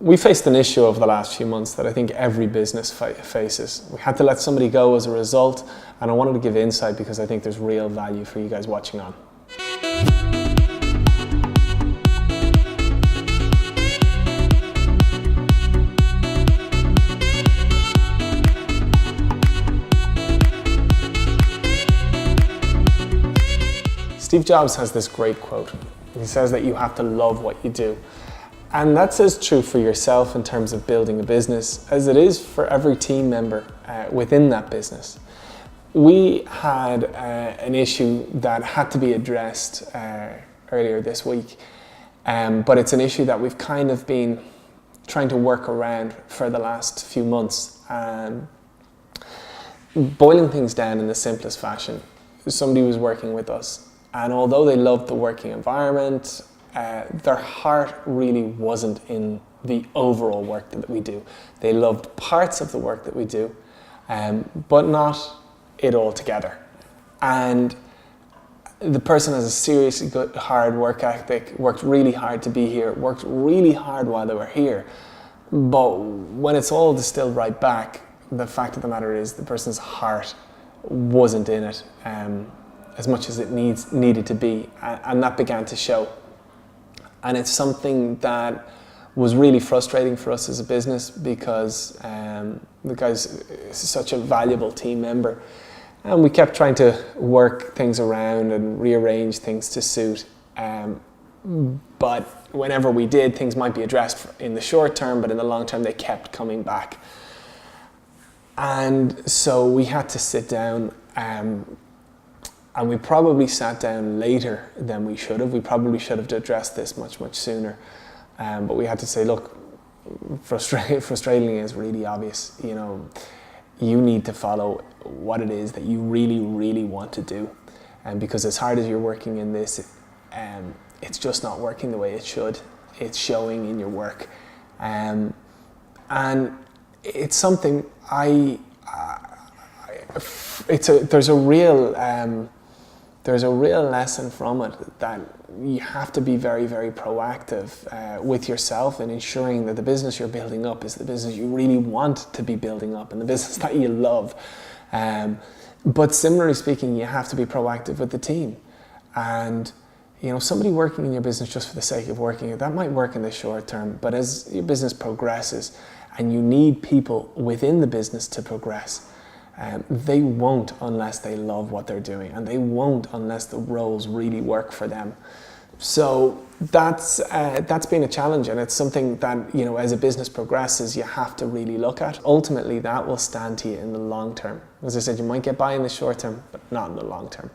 We faced an issue over the last few months that I think every business faces. We had to let somebody go as a result, and I wanted to give insight because I think there's real value for you guys watching on. Steve Jobs has this great quote. He says that you have to love what you do. And that's as true for yourself in terms of building a business as it is for every team member within that business. We had an issue that had to be addressed earlier this week, but it's an issue that we've kind of been trying to work around for the last few months. Boiling things down in the simplest fashion, somebody was working with us, and although they loved the working environment, their heart really wasn't in the overall work that we do. They loved parts of the work that we do, but not it all together. And the person has a seriously good, hard work ethic, worked really hard to be here, worked really hard while they were here. But when it's all distilled right back, the fact of the matter is the person's heart wasn't in it as much as it needed to be, and that began to show. And it's something that was really frustrating for us as a business because the guy's such a valuable team member. And we kept trying to work things around and rearrange things to suit. But whenever we did, things might be addressed in the short term, but in the long term, they kept coming back. And so we had to sit down, and we probably sat down later than we should have. We probably should have addressed this much sooner. But we had to say, look, frustratingly is really obvious. You know, you need to follow what it is that you really want to do. And because as hard as you're working in this, it's just not working the way it should. It's showing in your work. And it's something there's a real lesson from it that you have to be very proactive with yourself in ensuring that the business you're building up is the business you really want to be building up and the business that you love. But similarly speaking, you have to be proactive with the team. And you know, somebody working in your business just for the sake of working, that might work in the short term, but as your business progresses and you need people within the business to progress, they won't unless they love what they're doing, and they won't unless the roles really work for them. So that's been a challenge, and it's something that, you know, as a business progresses, you have to really look at. Ultimately, that will stand to you in the long term. As I said, you might get by in the short term, but not in the long term.